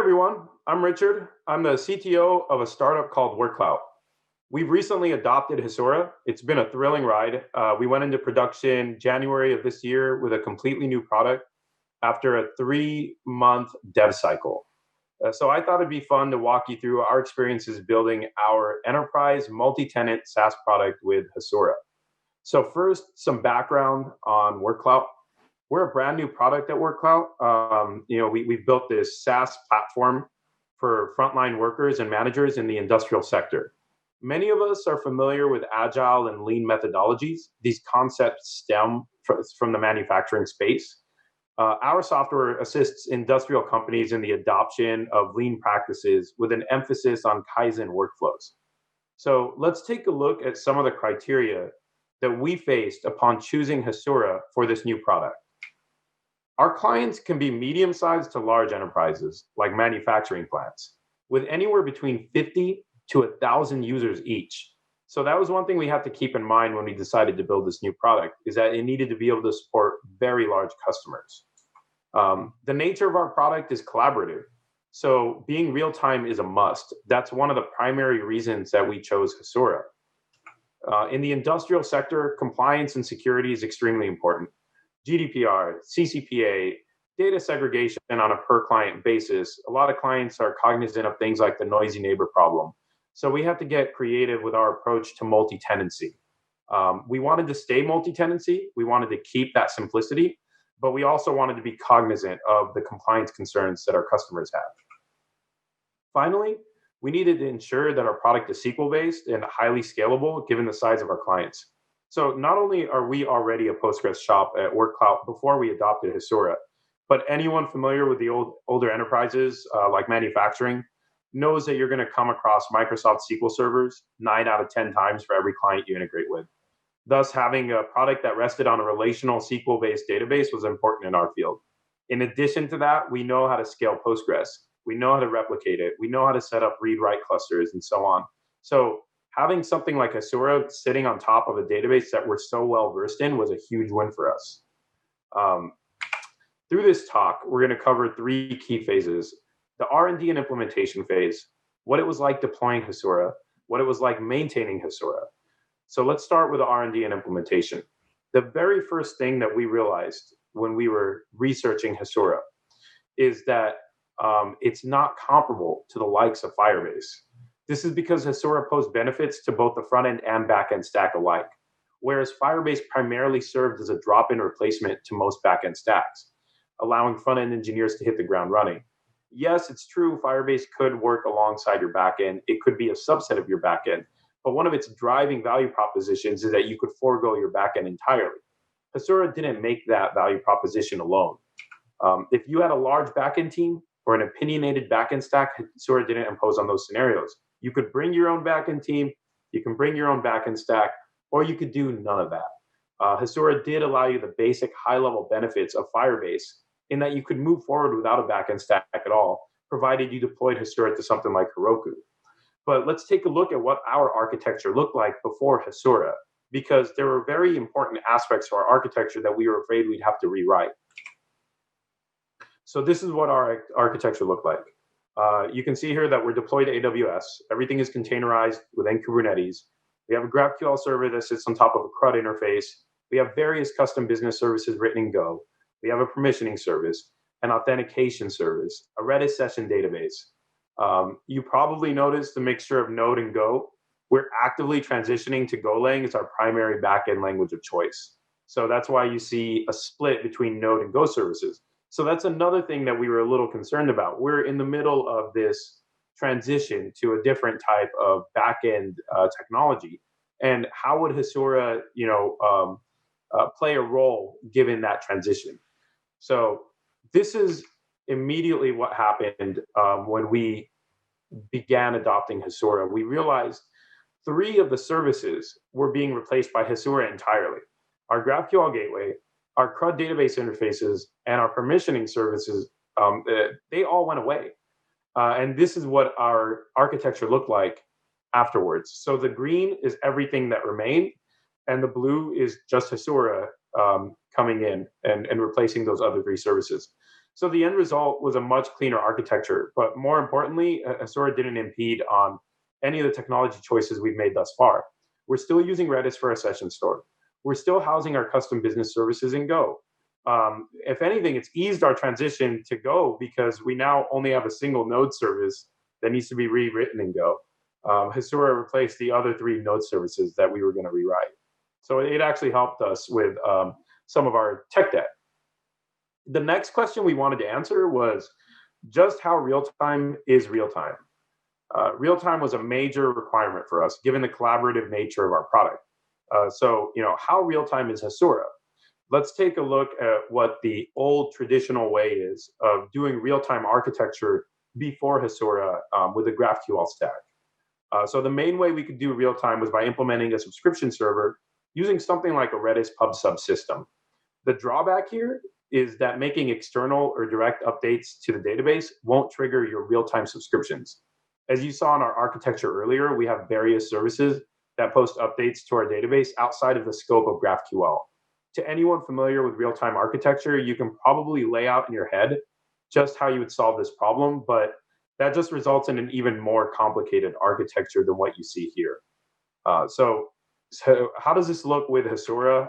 everyone, I'm Richard. I'm the CTO of a startup called Workclout. We've recently adopted Hasura. It's been a thrilling ride. We went into production January of this year with a completely new product after a 3-month dev cycle. So I thought it'd be fun to walk you through our experiences building our enterprise multi-tenant SaaS product with Hasura. So first, some background on Workclout. We're a brand new product at Workclout. We've built this SaaS platform for frontline workers and managers in the industrial sector. Many of us are familiar with agile and lean methodologies. These concepts stem from the manufacturing space. Our software assists industrial companies in the adoption of lean practices with an emphasis on Kaizen workflows. So let's take a look at some of the criteria that we faced upon choosing Hasura for this new product. Our clients can be medium-sized to large enterprises, like manufacturing plants, with anywhere between 50 to 1,000 users each. So that was one thing we had to keep in mind when we decided to build this new product, is that it needed to be able to support very large customers. The nature of our product is collaborative. So being real-time is a must. That's one of the primary reasons that we chose Hasura. In the industrial sector, compliance and security is extremely important. GDPR, CCPA, data segregation on a per client basis. A lot of clients are cognizant of things like the noisy neighbor problem. So we have to get creative with our approach to multi-tenancy. We wanted to stay multi-tenancy. We wanted to keep that simplicity, but we also wanted to be cognizant of the compliance concerns that our customers have. Finally, we needed to ensure that our product is SQL-based and highly scalable given the size of our clients. So not only are we already a Postgres shop at Workclout before we adopted Hasura, but anyone familiar with the older enterprises like manufacturing knows that you're going to come across Microsoft SQL servers 9 out of 10 times for every client you integrate with. Thus, having a product that rested on a relational SQL-based database was important in our field. In addition to that, we know how to scale Postgres. We know how to replicate it. We know how to set up read-write clusters and so on. So having something like Hasura sitting on top of a database that we're so well versed in was a huge win for us. Through this talk, we're going to cover 3 key phases: the R&D and implementation phase, what it was like deploying Hasura, what it was like maintaining Hasura. So let's start with the R&D and implementation. The very first thing that we realized when we were researching Hasura is that it's not comparable to the likes of Firebase. This is because Hasura posed benefits to both the front end and back end stack alike, whereas Firebase primarily served as a drop-in replacement to most back end stacks, allowing front end engineers to hit the ground running. Yes, it's true, Firebase could work alongside your back end. It could be a subset of your back end, but one of its driving value propositions is that you could forego your back end entirely. Hasura didn't make that value proposition alone. If you had a large backend team or an opinionated backend stack, Hasura didn't impose on those scenarios. You could bring your own backend team, you can bring your own backend stack, or you could do none of that. Hasura did allow you the basic high-level benefits of Firebase in that you could move forward without a backend stack at all, provided you deployed Hasura to something like Heroku. But let's take a look at what our architecture looked like before Hasura, because there were very important aspects to our architecture that we were afraid we'd have to rewrite. So this is what our architecture looked like. You can see here that we're deployed to AWS. Everything is containerized within Kubernetes. We have a GraphQL server that sits on top of a CRUD interface. We have various custom business services written in Go. We have a permissioning service, an authentication service, a Redis session database. You probably noticed the mixture of Node and Go. We're actively transitioning to Golang as our primary backend language of choice. So that's why you see a split between Node and Go services. So that's another thing that we were a little concerned about. We're in the middle of this transition to a different type of backend technology, and how would Hasura, play a role given that transition? So this is immediately what happened when we began adopting Hasura. We realized 3 of the services were being replaced by Hasura entirely: our GraphQL gateway, our CRUD database interfaces, and our permissioning services. They all went away. And this is what our architecture looked like afterwards. So the green is everything that remained, and the blue is just Hasura coming in and replacing those other 3 services. So the end result was a much cleaner architecture, but more importantly, Hasura didn't impede on any of the technology choices we've made thus far. We're still using Redis for our session store. We're still housing our custom business services in Go. If anything, it's eased our transition to Go because we now only have a single node service that needs to be rewritten in Go. Hasura replaced the other three node services that we were going to rewrite. So it actually helped us with some of our tech debt. The next question we wanted to answer was just how real time is real time. Real time was a major requirement for us, given the collaborative nature of our product. How real time is Hasura? Let's take a look at what the old traditional way is of doing real time architecture before Hasura with a GraphQL stack. So the main way we could do real time was by implementing a subscription server using something like a Redis pub sub system. The drawback here is that making external or direct updates to the database won't trigger your real-time subscriptions. As you saw in our architecture earlier, we have various services that post updates to our database outside of the scope of GraphQL. To anyone familiar with real-time architecture, you can probably lay out in your head just how you would solve this problem, but that just results in an even more complicated architecture than what you see here. So how does this look with Hasura?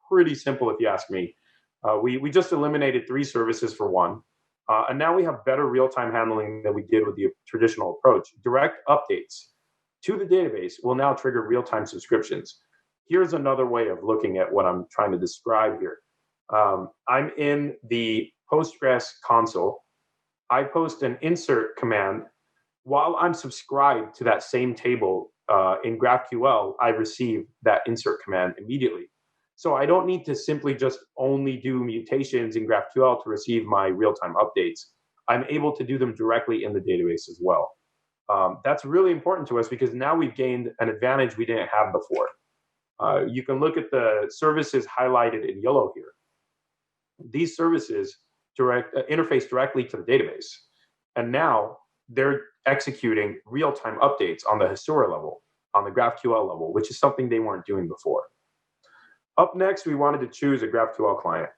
Pretty simple, if you ask me. We just eliminated three services for one, and now we have better real-time handling than we did with the traditional approach. Direct updates to the database will now trigger real-time subscriptions. Here's another way of looking at what I'm trying to describe here. I'm in the Postgres console. I post an insert command. While I'm subscribed to that same table in GraphQL, I receive that insert command immediately. So I don't need to simply just only do mutations in GraphQL to receive my real-time updates. I'm able to do them directly in the database as well. That's really important to us because now we've gained an advantage we didn't have before. You can look at the services highlighted in yellow here. These services interface directly to the database. And now they're executing real-time updates on the Hasura level, on the GraphQL level, which is something they weren't doing before. Up next, we wanted to choose a GraphQL client.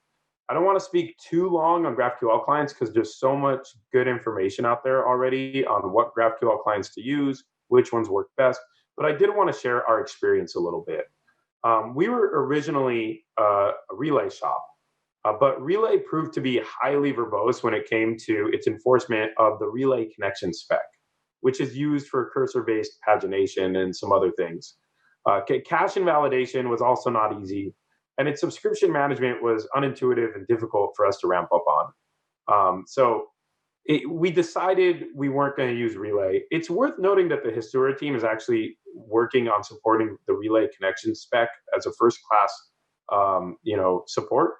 I don't want to speak too long on GraphQL clients because there's so much good information out there already on what GraphQL clients to use, which ones work best, but I did want to share our experience a little bit. We were originally a Relay shop, but Relay proved to be highly verbose when it came to its enforcement of the Relay connection spec, which is used for cursor-based pagination and some other things. Cache invalidation was also not easy, and its subscription management was unintuitive and difficult for us to ramp up on. We decided we weren't going to use Relay. It's worth noting that the Hasura team is actually working on supporting the Relay connection spec as a first-class, support,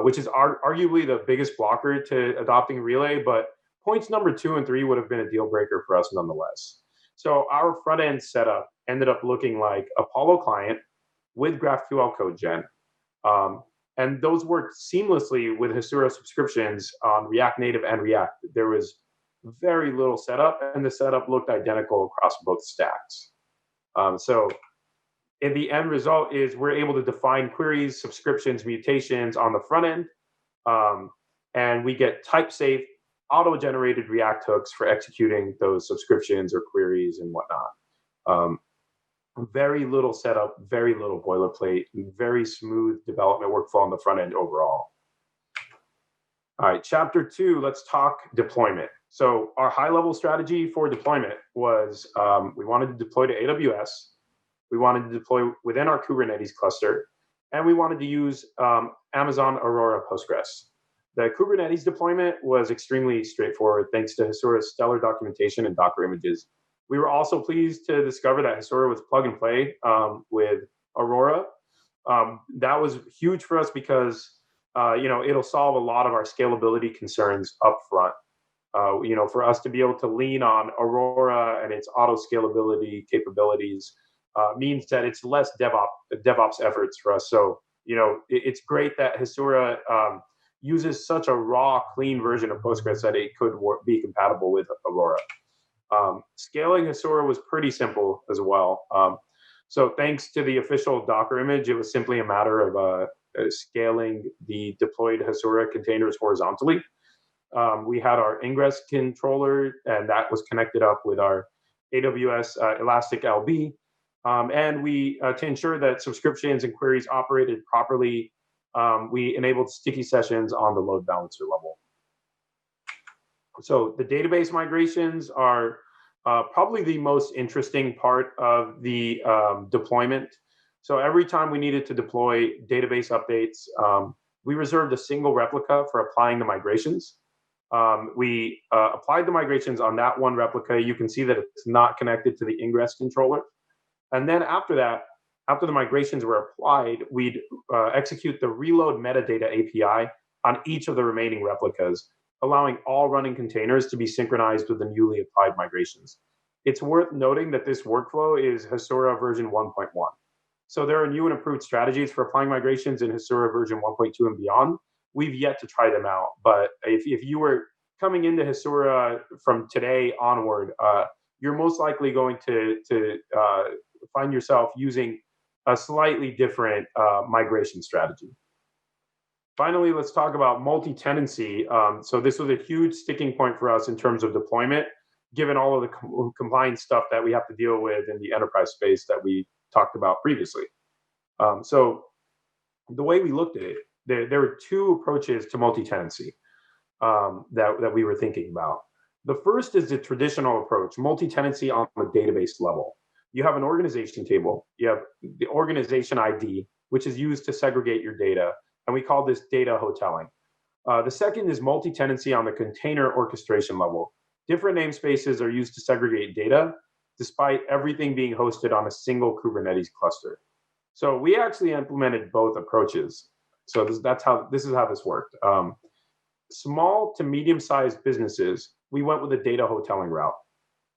which is arguably the biggest blocker to adopting Relay. But points number 2 and 3 would have been a deal breaker for us nonetheless. So our front end setup ended up looking like Apollo client with GraphQL code gen. And those worked seamlessly with Hasura subscriptions on React Native and React. There was very little setup, and the setup looked identical across both stacks. So in the end result is we're able to define queries, subscriptions, mutations on the front end, and we get type-safe, auto-generated React hooks for executing those subscriptions or queries and whatnot. Very little setup, very little boilerplate, very smooth development workflow on the front end overall. All right, chapter 2, let's talk deployment. So our high-level strategy for deployment was we wanted to deploy to AWS, we wanted to deploy within our Kubernetes cluster, and we wanted to use Amazon Aurora Postgres. The Kubernetes deployment was extremely straightforward thanks to Hasura's stellar documentation and Docker images. We were also pleased to discover that Hasura was plug and play with Aurora. That was huge for us because it'll solve a lot of our scalability concerns up front. For us to be able to lean on Aurora and its auto scalability capabilities means that it's less DevOps efforts for us. So it's great that Hasura uses such a raw, clean version of Postgres that it could be compatible with Aurora. Scaling Hasura was pretty simple as well. So thanks to the official Docker image, it was simply a matter of scaling the deployed Hasura containers horizontally. We had our ingress controller, and that was connected up with our AWS Elastic LB. And we, to ensure that subscriptions and queries operated properly, we enabled sticky sessions on the load balancer level. So the database migrations are probably the most interesting part of the deployment. So every time we needed to deploy database updates, we reserved a single replica for applying the migrations. We applied the migrations on that one replica. You can see that it's not connected to the ingress controller. And then after that, after the migrations were applied, we'd execute the reload metadata API on each of the remaining replicas, allowing all running containers to be synchronized with the newly applied migrations. It's worth noting that this workflow is Hasura version 1.1. So there are new and improved strategies for applying migrations in Hasura version 1.2 and beyond. We've yet to try them out, but if you were coming into Hasura from today onward, you're most likely going to find yourself using a slightly different migration strategy. Finally, let's talk about multi-tenancy. So this was a huge sticking point for us in terms of deployment, given all of the compliance stuff that we have to deal with in the enterprise space that we talked about previously. So the way we looked at it, there were two approaches to multi-tenancy that we were thinking about. The first is the traditional approach, multi-tenancy on the database level. You have an organization table, you have the organization ID, which is used to segregate your data, and we call this data hoteling. The second is multi-tenancy on the container orchestration level. Different namespaces are used to segregate data, despite everything being hosted on a single Kubernetes cluster. So we actually implemented both approaches. So this is how this worked. Small to medium-sized businesses, we went with the data hoteling route.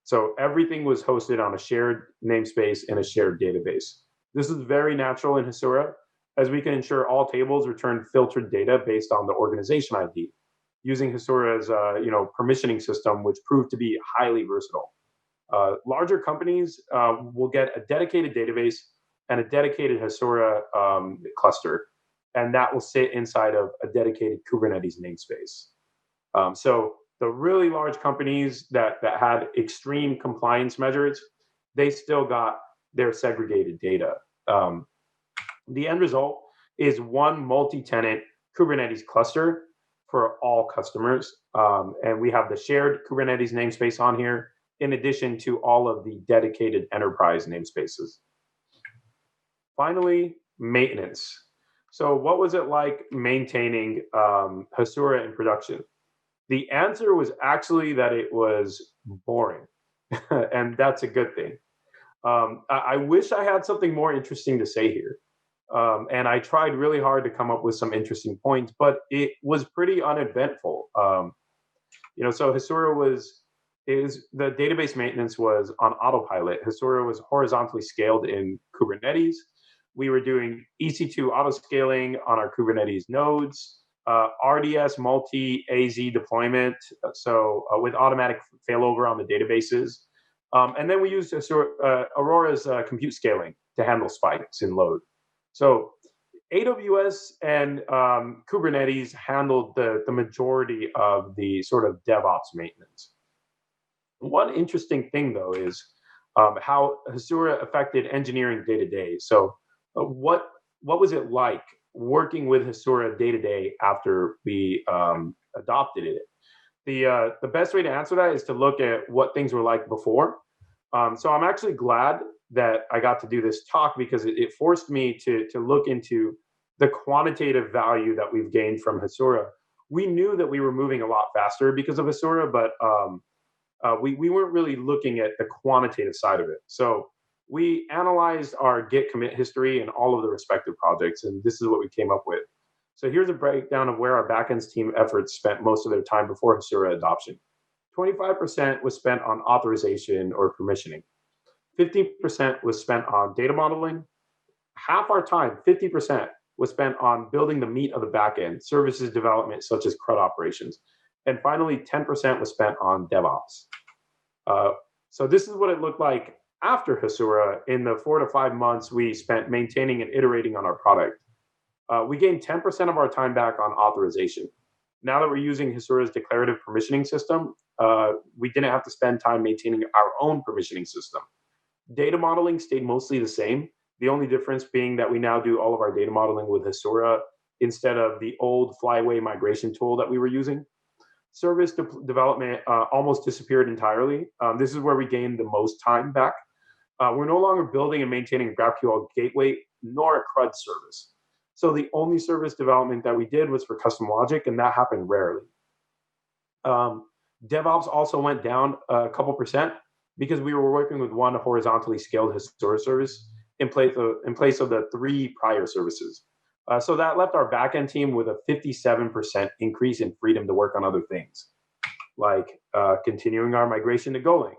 So everything was hosted on a shared namespace and a shared database. This is very natural in Hasura, as we can ensure all tables return filtered data based on the organization ID, using Hasura's permissioning system, which proved to be highly versatile. Larger companies will get a dedicated database and a dedicated Hasura cluster, and that will sit inside of a dedicated Kubernetes namespace. So the really large companies that had extreme compliance measures, they still got their segregated data. The end result is one multi-tenant Kubernetes cluster for all customers. And we have the shared Kubernetes namespace on here, in addition to all of the dedicated enterprise namespaces. Finally, maintenance. So what was it like maintaining Hasura in production? The answer was actually that it was boring. And that's a good thing. I wish I had something more interesting to say here. And I tried really hard to come up with some interesting points, but it was pretty uneventful. So Hasura the database maintenance was on autopilot. Hasura was horizontally scaled in Kubernetes. We were doing EC2 autoscaling on our Kubernetes nodes, RDS multi-AZ deployment, with automatic failover on the databases. And then we used Aurora's compute scaling to handle spikes in load. So AWS and Kubernetes handled the majority of the sort of DevOps maintenance. One interesting thing, though, is how Hasura affected engineering day to day. So what was it like working with Hasura day to day after we adopted it? The best way to answer that is to look at what things were like before. So I'm actually glad that I got to do this talk, because it forced me to look into the quantitative value that we've gained from Hasura. We knew that we were moving a lot faster because of Hasura, but we weren't really looking at the quantitative side of it. So we analyzed our Git commit history and all of the respective projects, and this is what we came up with. So here's a breakdown of where our backends team efforts spent most of their time before Hasura adoption. 25% was spent on authorization or permissioning. 15% was spent on data modeling. Half our time, 50%, was spent on building the meat of the backend, services development such as CRUD operations. And finally, 10% was spent on DevOps. So this is what it looked like after Hasura in the 4 to 5 months we spent maintaining and iterating on our product. We gained 10% of our time back on authorization. Now that we're using Hasura's declarative permissioning system, we didn't have to spend time maintaining our own permissioning system. Data modeling stayed mostly the same. The only difference being that we now do all of our data modeling with Hasura instead of the old Flyway migration tool that we were using. Service development almost disappeared entirely. This is where we gained the most time back. We're no longer building and maintaining a GraphQL gateway nor a CRUD service. So the only service development that we did was for custom logic, and that happened rarely. DevOps also went down a couple percent because we were working with one horizontally scaled Hasura service in place of the three prior services. So that left our backend team with a 57% increase in freedom to work on other things, like continuing our migration to Golang,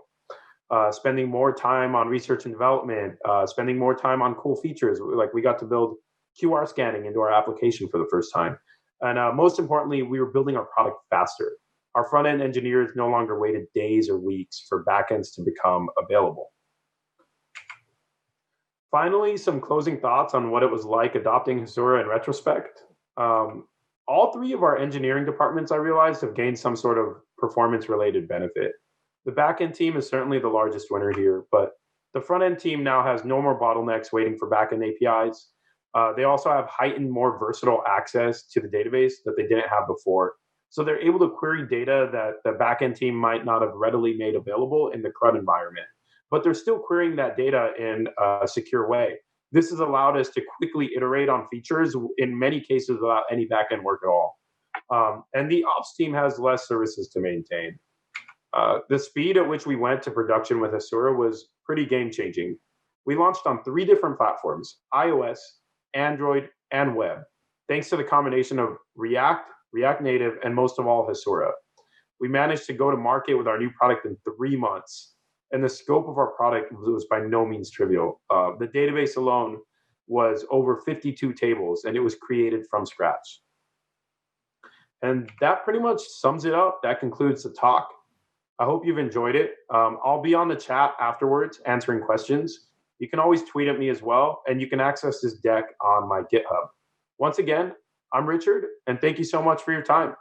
spending more time on research and development, spending more time on cool features. Like we got to build QR scanning into our application for the first time. And most importantly, we were building our product faster. Our front-end engineers no longer waited days or weeks for backends to become available. Finally, some closing thoughts on what it was like adopting Hasura in retrospect. All three of our engineering departments, I realized, have gained some sort of performance-related benefit. The backend team is certainly the largest winner here, but the front-end team now has no more bottlenecks waiting for backend APIs. They also have heightened, more versatile access to the database that they didn't have before. So they're able to query data that the backend team might not have readily made available in the CRUD environment, but they're still querying that data in a secure way. This has allowed us to quickly iterate on features, in many cases without any backend work at all. And the ops team has less services to maintain. The speed at which we went to production with Hasura was pretty game changing. We launched on 3 different platforms: iOS, Android, and web, thanks to the combination of React, React Native, and most of all, Hasura. We managed to go to market with our new product in 3 months, and the scope of our product was by no means trivial. The database alone was over 52 tables, and it was created from scratch. And that pretty much sums it up. That concludes the talk. I hope you've enjoyed it. I'll be on the chat afterwards answering questions. You can always tweet at me as well, and you can access this deck on my GitHub. Once again, I'm Richard, and thank you so much for your time.